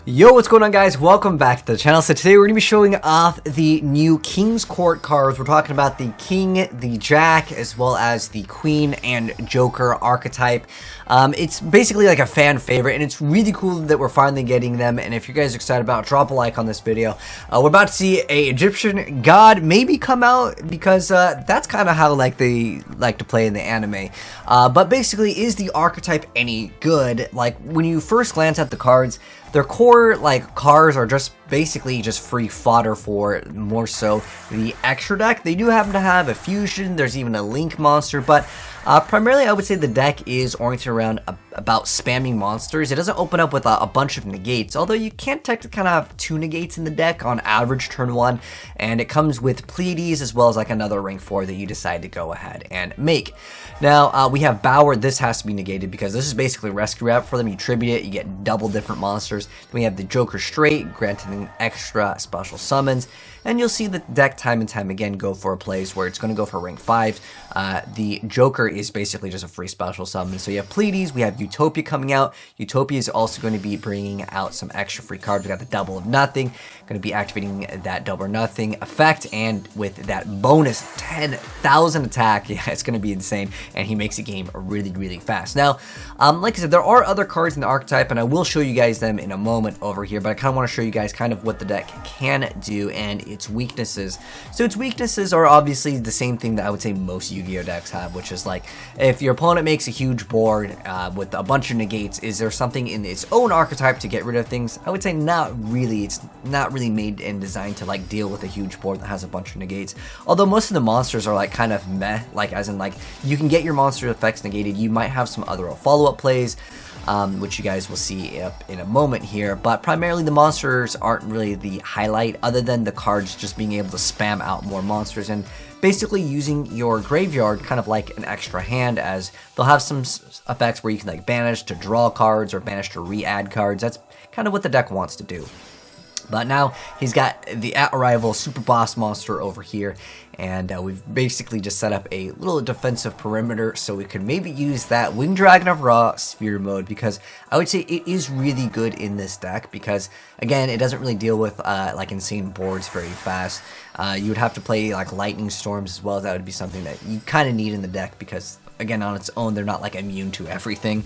Yo, what's going on, guys? Welcome back to the channel. So today we're going to be showing off the new King's Court cards. We're talking about the King, the Jack, as well as the Queen and Joker archetype. It's basically like a fan favorite, and it's really cool that we're finally getting them. And if you guys are excited about it, drop a like on this video. We're about to see a Egyptian god maybe come out, because that's kind of how they like to play in the anime. But basically, is the archetype any good? Like, when you first glance at the cards, their core cards are just basically just free fodder for more so the extra deck. They do happen to have a fusion, there's even a link monster, but primarily I would say the deck is oriented around about spamming monsters. It doesn't open up with a bunch of negates, although you can technically kind of have 2 negates in the deck on average turn 1, and it comes with Pleiades as well as like another rank 4 that you decide to go ahead and make. Now we have Bower. This has to be negated because this is basically rescue route for them. You tribute it, you get double different monsters. Then we have the Joker straight, granting extra special summons, and you'll see the deck time and time again go for a plays where it's going to go for rank 5. The Joker is basically just a free special summon. So you have Pleiades, we have Utopia coming out. Utopia is also going to be bringing out some extra free cards. We got the Double of Nothing, going to be activating that Double or Nothing effect, and with that bonus 10,000 attack, yeah, it's going to be insane, and he makes the game really, really fast. Now, like I said, there are other cards in the archetype, and I will show you guys them in a moment over here, but I kind of want to show you guys kind of what the deck can do and its weaknesses. So its weaknesses are obviously the same thing that I would say most Yu-Gi-Oh decks have, which is like, if your opponent makes a huge board with a bunch of negates, is there something in its own archetype to get rid of things? I would say not really. It's not really made and designed to like deal with a huge board that has a bunch of negates. Although most of the monsters are like kind of meh, like as in like you can get your monster effects negated. You might have some other follow-up plays, which you guys will see in a moment here, but primarily the monsters aren't really the highlight, other than the cards just being able to spam out more monsters and basically using your graveyard kind of like an extra hand, as they'll have some effects where you can like banish to draw cards or banish to re-add cards. That's kind of what the deck wants to do. But now he's got the at arrival super boss monster over here, and we've basically just set up a little defensive perimeter so we could maybe use that Winged Dragon of Ra sphere mode, because I would say it is really good in this deck, because again, it doesn't really deal with like insane boards very fast. You would have to play like lightning storms as well. That would be something that you kind of need in the deck, because again, on its own, they're not like immune to everything.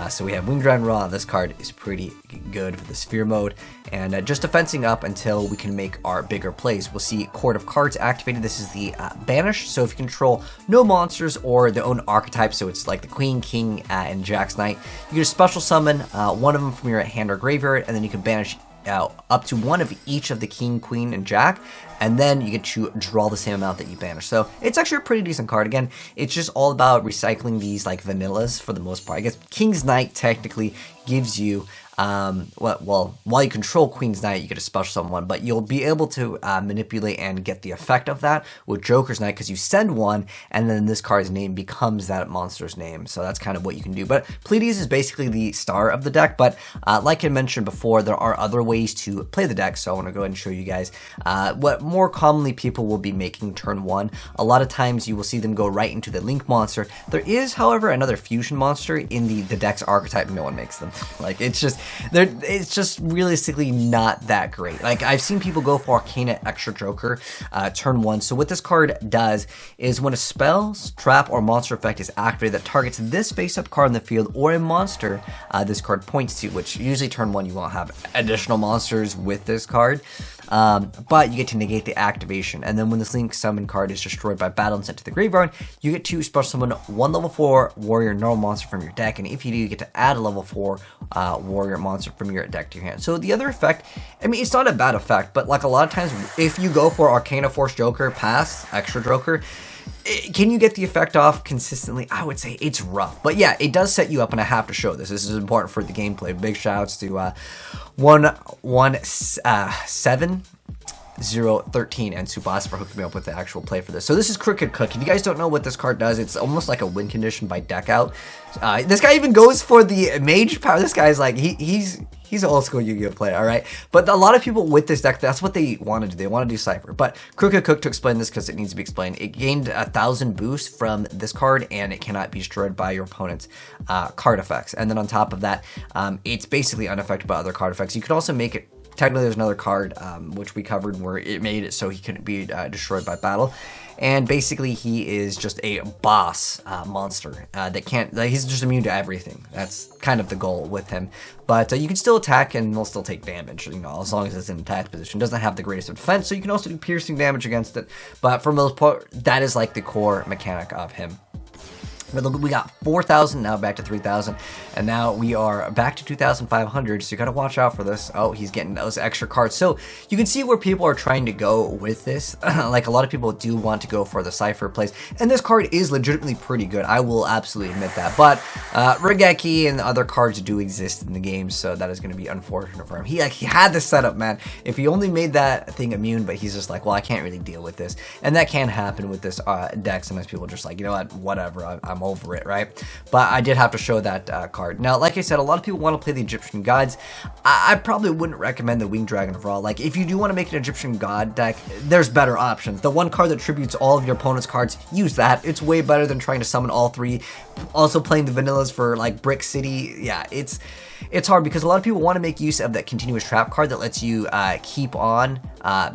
So we have Winged Dragon Ra. This card is pretty good for the sphere mode, and just defending up until we can make our bigger plays. We'll see Court of Cards activated. This is the banish. So if you control no monsters or their own archetype, so it's like the Queen, King, and Jack's Knight, you get a special summon one of them from your hand or graveyard, and then you can banish up to one of each of the King, Queen, and Jack, and then you get to draw the same amount that you banish. So it's actually a pretty decent card. Again, it's just all about recycling these like vanillas for the most part. I guess King's Knight technically gives you well, while you control Queen's Knight, you get a special summon one, but you'll be able to manipulate and get the effect of that with Joker's Knight, because you send one, and then this card's name becomes that monster's name. So that's kind of what you can do. But Pleiades is basically the star of the deck, but like I mentioned before, there are other ways to play the deck, so I want to go ahead and show you guys what more commonly people will be making turn 1. A lot of times you will see them go right into the Link monster. There is, however, another fusion monster in the deck's archetype. No one makes them. Like, it's just realistically not that great. Like, I've seen people go for Arcana extra Joker turn 1. So what this card does is when a spell, trap, or monster effect is activated that targets this face-up card in the field or a monster this card points to, which usually turn 1 you won't have additional monsters with this card, but you get to negate the activation. And then when this Link summon card is destroyed by battle and sent to the graveyard, you get to special summon one level 4 warrior normal monster from your deck, and if you do, you get to add a level 4 warrior monster from your deck to your hand. So the other effect, I mean, it's not a bad effect, but like a lot of times if you go for Arcana Force Joker pass extra Joker, can you get the effect off consistently? I would say it's rough, but yeah, it does set you up, and I have to show this. This is important for the gameplay. Big shouts to 117-013 and Subas for hooking me up with the actual play for this. So this is Crooked Cook. If you guys don't know what this card does, it's almost like a win condition by deck out. This guy even goes for the mage power. This guy's like, he's He's an old school Yu-Gi-Oh player, all right? But a lot of people with this deck, that's what they want to do. They want to do Cypher. But Crooked Cook, to explain this because it needs to be explained, it gained 1,000 boost from this card, and it cannot be destroyed by your opponent's card effects. And then on top of that, it's basically unaffected by other card effects. You could also make it, technically there's another card, which we covered, where it made it so he couldn't be destroyed by battle. And basically, he is just a boss monster that can't. He's just immune to everything. That's kind of the goal with him. But you can still attack, and he'll still take damage. You know, as long as it's in attack position. Doesn't have the greatest of defense, so you can also do piercing damage against it. But for the most part, that is like the core mechanic of him. We got 4,000, now back to 3,000, and now we are back to 2,500, so you gotta watch out for this. Oh, he's getting those extra cards. So you can see where people are trying to go with this. Like, a lot of people do want to go for the Cypher plays, and this card is legitimately pretty good. I will absolutely admit that. But Regeki and other cards do exist in the game, so that is going to be unfortunate for him. He had this setup, man. If he only made that thing immune, but he's just like, well, I can't really deal with this. And that can happen with this deck. Sometimes people are just like, you know what, whatever, I'm over it, right? But I did have to show that card. Now, like I said, a lot of people want to play the Egyptian gods. I probably wouldn't recommend the Winged Dragon of Ra. Like, if you do want to make an Egyptian god deck, there's better options. The one card that tributes all of your opponent's cards, use that. It's way better than trying to summon all three. Also playing the vanillas for like Brick City, yeah, it's hard because a lot of people want to make use of that continuous trap card that lets you keep on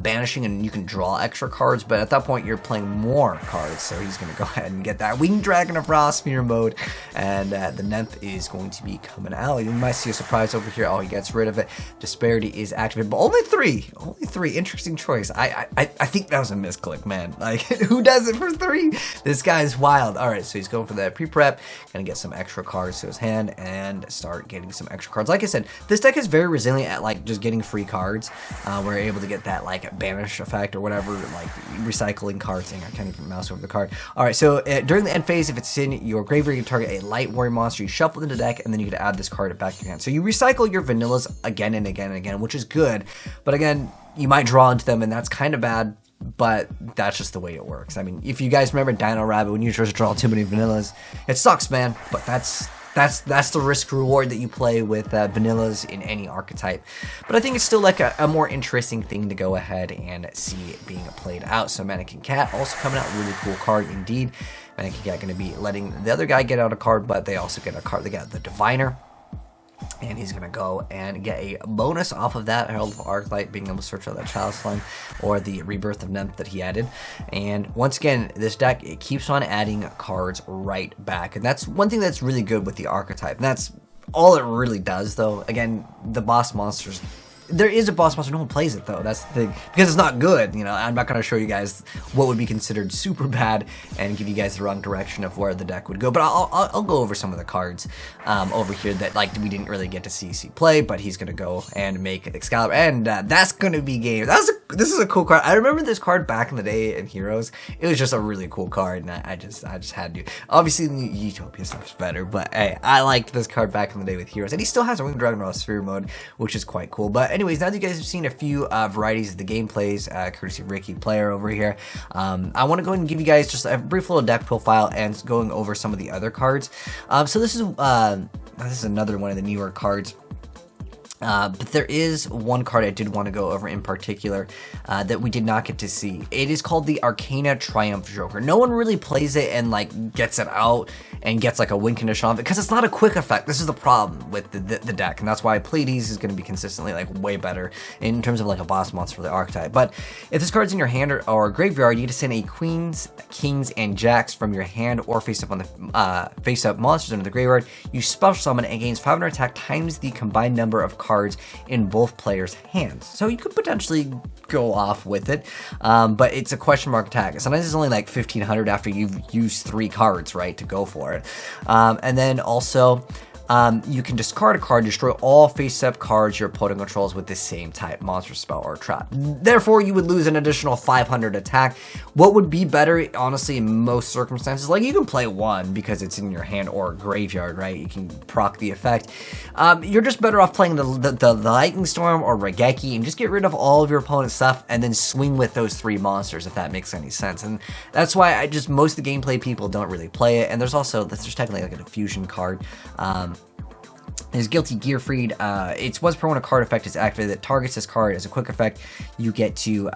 banishing, and you can draw extra cards, but at that point you're playing more cards, so he's going to go ahead and get that Winged Dragon of Ra Sphere mode, and the Nymph is going to be coming out. You might see a surprise over here. Oh, he gets rid of it. Disparity is activated, but only three. Interesting choice. I think that was a misclick, man. Like, who does it for 3? This guy is wild. All right, so he's going for that pre-prep, gonna get some extra cards to his hand and start getting some extra cards. Like I said, this deck is very resilient at like just getting free cards. We're able to get that like banish effect or whatever, like recycling cards. Dang, I can't even mouse over the card. All right, so during the end phase, if it's in your graveyard, you can target a light warrior monster, you shuffle into the deck, and then you can add this card back to your hand. So you recycle your vanillas again and again and again, which is good. But again, you might draw into them, and that's kind of bad. But that's just the way it works. I mean, if you guys remember Dino Rabbit, when you just draw too many vanillas, it sucks, man. But that's the risk reward that you play with vanillas in any archetype. But I think it's still like a more interesting thing to go ahead and see it being played out. So Mannequin Cat also coming out, really cool card indeed. Mannequin Cat going to be letting the other guy get out a card, but they also get a card. They got the Diviner. And he's going to go and get a bonus off of that Herald of Arclight, being able to search out that Child's Line or the Rebirth of Nymph that he added. And once again, this deck, it keeps on adding cards right back. And that's one thing that's really good with the archetype. And that's all it really does, though. Again, the boss monsters. There is a boss monster, no one plays it though, that's the thing, because it's not good, you know. I'm not going to show you guys what would be considered super bad and give you guys the wrong direction of where the deck would go, but I'll go over some of the cards over here that like we didn't really get to see play, but he's going to go and make Excalibur, and that's going to be game. This is a cool card. I remember this card back in the day in Heroes. It was just a really cool card, and I just had to. Obviously, the Utopia stuff's better, but hey, I liked this card back in the day with Heroes, and he still has a Winged Dragon Raw Sphere mode, which is quite cool. But anyways, now that you guys have seen a few varieties of the gameplays, courtesy of Ricky Player over here, I want to go ahead and give you guys just a brief little deck profile and going over some of the other cards. So this is another one of the newer cards. But there is one card I did want to go over in particular that we did not get to see. It is called the Arcana Triumph Joker. No one really plays it and like gets it out and gets like a win condition on it because it's not a quick effect. This is the problem with the deck, and that's why Pleiades is going to be consistently like way better in terms of like a boss monster for the archetype. But if this card's in your hand or graveyard, you need to send a queens, kings, and jacks from your hand or face up on the face up monsters into the graveyard. You special summon and gains 500 attack times the combined number of cards in both players' hands. So you could potentially go off with it, but it's a question mark attack. Sometimes it's only like 1,500 after you've used 3 cards, right, to go for it. And then also, you can discard a card, destroy all face-up cards your opponent controls with the same type monster, spell, or trap. Therefore, you would lose an additional 500 attack. What would be better, honestly, in most circumstances, like you can play 1 because it's in your hand or graveyard, right? You can proc the effect. You're just better off playing the Lightning Storm or Regeki and just get rid of all of your opponent's stuff and then swing with those 3 monsters, if that makes any sense. And that's why most of the gameplay people don't really play it. And there's also, there's technically like a fusion card. There's Guilty Gearfried. It's once per when a card effect is activated that targets this card as a quick effect. You get to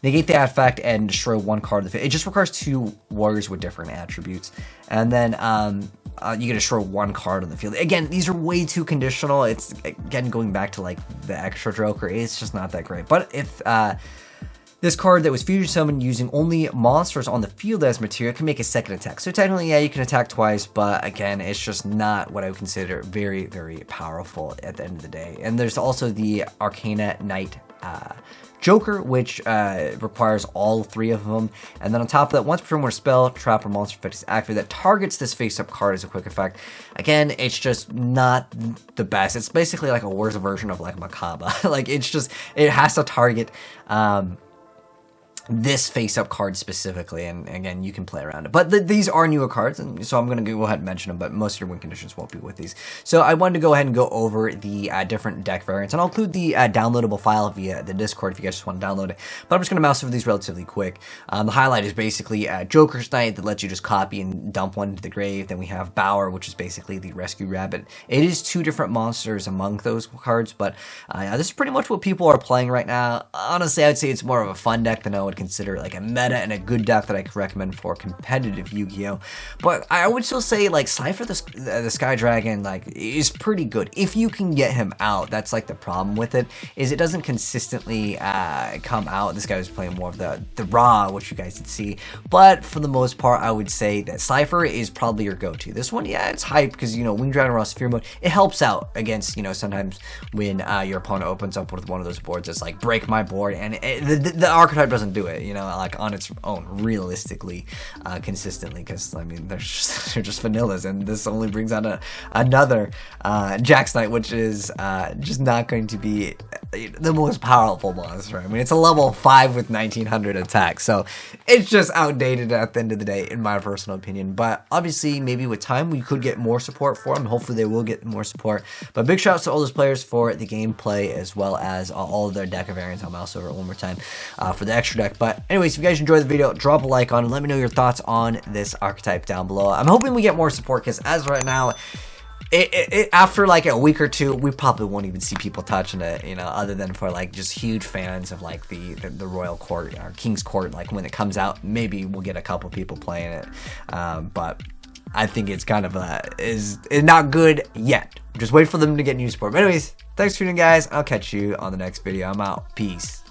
negate the effect and destroy one card of the field. It just requires 2 warriors with different attributes. And then you can destroy 1 card on the field. Again, these are way too conditional. It's, again, going back to like the extra Joker, it's just not that great. But if this card that was fusion summoned using only monsters on the field as material can make a second attack. So technically, yeah, you can attack twice, but again, it's just not what I would consider very, very powerful at the end of the day. And there's also the Arcana Knight Joker, which requires all 3 of them. And then on top of that, once per turn when a spell, trap, or monster effect is activated that targets this face-up card as a quick effect. Again, it's just not the best. It's basically like a worse version of like Makaba. Like, it's just, it has to target this face-up card specifically, and again, you can play around it. But these are newer cards, and so I'm going to go ahead and mention them, but most of your win conditions won't be with these. So I wanted to go ahead and go over the different deck variants, and I'll include the downloadable file via the Discord if you guys just want to download it. But I'm just going to mouse over these relatively quick. The highlight is basically Joker's Knight that lets you just copy and dump one into the grave. Then we have Bower, which is basically the Rescue Rabbit. It is 2 different monsters among those cards, but this is pretty much what people are playing right now. Honestly, I would say it's more of a fun deck than I would consider like a meta and a good deck that I could recommend for competitive Yu-Gi-Oh! But I would still say like Cypher the Sky Dragon like is pretty good if you can get him out. That's like the problem with it, is it doesn't consistently come out. This guy was playing more of the raw, which you guys can see, but for the most part I would say that Cypher is probably your go-to. This one, yeah, it's hype because, you know, Winged Dragon Raw Sphere Mode, it helps out against, you know, sometimes when your opponent opens up with one of those boards that's like break my board, and the archetype doesn't do it, you know, like on its own realistically, consistently, because I mean they're just vanillas, and this only brings out another Jack's Knight, which is just not going to be the most powerful monster. I mean, it's a level 5 with 1900 attack, so it's just outdated at the end of the day, in my personal opinion. But obviously, maybe with time we could get more support for them. Hopefully they will get more support. But big shout outs to all those players for the gameplay, as well as all of their deck variants. I'll mouse over it one more time for the extra deck. But anyways, if you guys enjoyed the video, drop a like on it. Let me know your thoughts on this archetype down below. I'm hoping we get more support, because as right now, after like a week or 2, we probably won't even see people touching it, you know, other than for like just huge fans of like the Royal Court or King's Court. Like when it comes out, maybe we'll get a couple people playing it, but I think it's kind of is not good yet. Just wait for them to get new support. But anyways, thanks for tuning in, guys. I'll catch you on the next video. I'm out. Peace.